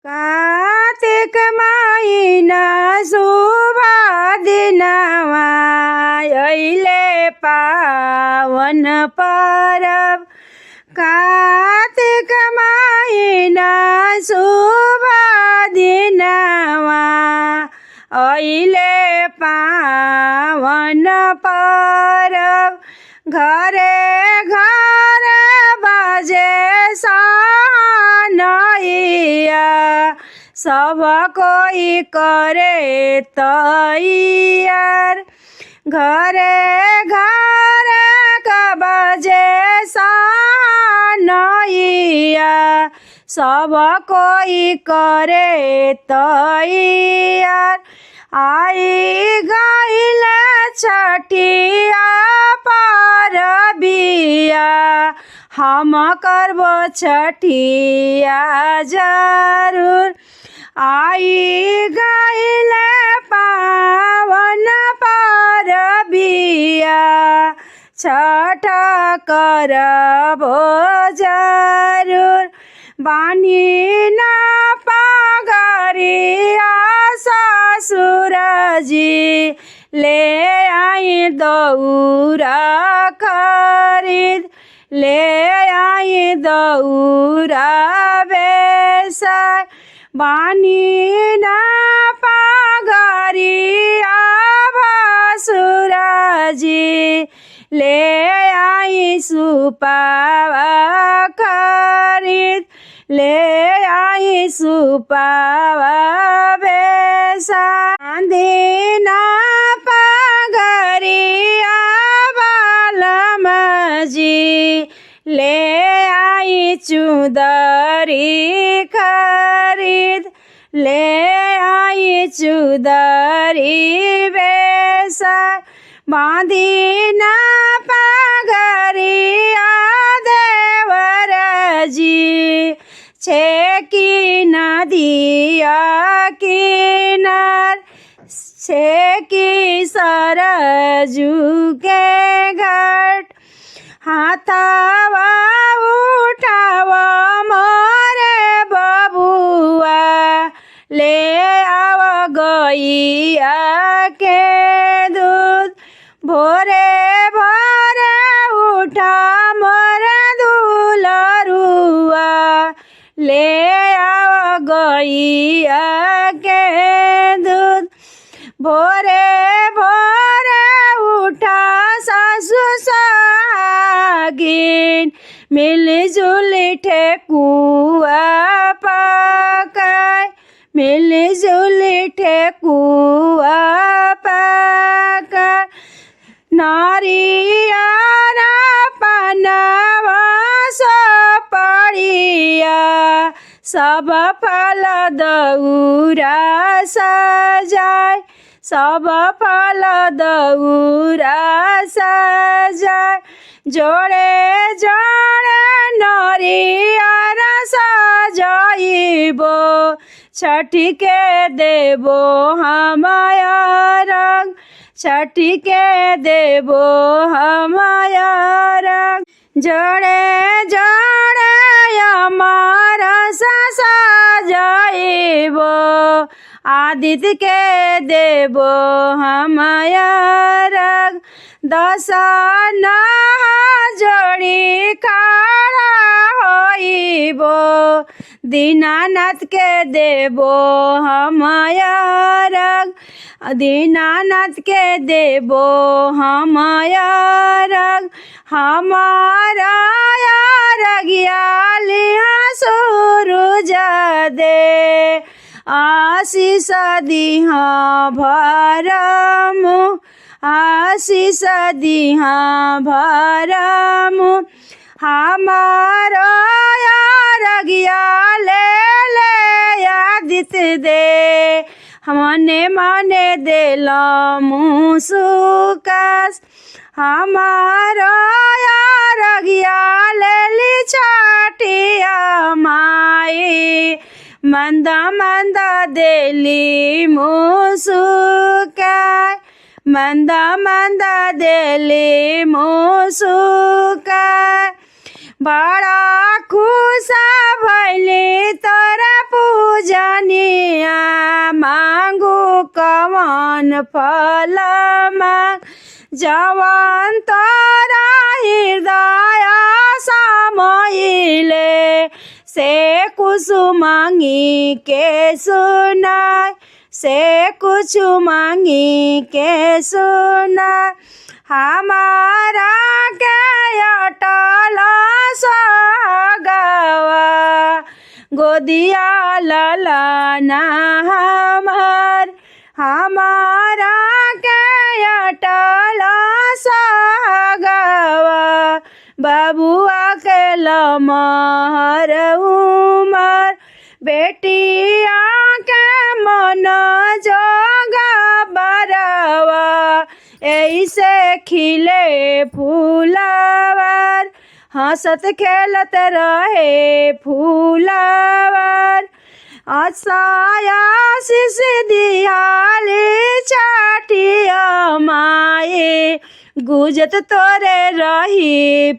कार्तिक महिना शुभ दिनमा अहिले पावन परब। कार्तिक महिना शुभ दिनमा अहिले पावन परब। घरे घरे बजे सहनैया सब कोई करे तैयार। घरे घरे बजे सहनैया सब कोई करे तैयार। आई गइले छठिया परबिया हम करबो छठिया जरूर। आई गइले पावन परबिया छठ करबो जरूर। बानी न पगरिया ससुरजी ले आई दौरा खरीद। ले आई दौरा बेसार। बानी न पगरिया भसुरजी ले आई सुपावा खरीद। ले आई सुपावा बेसार। दिन पगरिया बालमजी ले आई चुदरी खरीद। ले आई चुदरी बेसार। बाँधिन पगरिया देवरजी छेकी नदिया किनार। छेकी सरजू के घाट। हाथवा उठावा मोरे बबुआ ले आव गैया के दूध। भोरे भोरे उठा मोरे दुलरुआ ले आव गैया के दूध। भोरे भोरे उठा सासु सागिन मिलजुल ठेकुआ पकाय। मिलजुल ठेकुआ पकाय। नारियल पनवा सुपारिया सब फल दौरा सजाय। सब फल दौरा सजाय। जोड़े जोड़े नारियल सजाइबो छठी के देबो हमाया रंग। छठी के देबो हमाया रंग। जोड़े जोड़े हमारा सजाइबो आदित्य के देबो हमाया रंग। दसन जोड़ी खड़ा होइबो दीनानाथ के देबो हमाया रंग। दीनानाथ के देबो हमाया रंग। हमारा रगिया लिहा सूरज दे आशीष दिहा भरमु। आशीष दिहा भरमु। हमारा रगिया ले ले आदित्य दे मने मने देला मुसुकास। हमारा रगिया लेली छठिया माई मंद मंद देली मुसुकाय। मंद मंद देली मुसुकाय। बड़ा खुश भैली तोरा पूजा फल मांग जवन तोरा हृदय समहिले से कुछ मांगी के सुनाय से कुछ मांगी के सुनाय हमारा के अटल सगवा गोदिया ललना हमारा के अटल सगवा बबुआ के लमहर उमर बेटिया के मन जोगा बरवा ऐसे खिले फूलवर हंसत खेलत रहे फूलवर आसाया शिश दियाली छठिया माई गुजत तोरे रही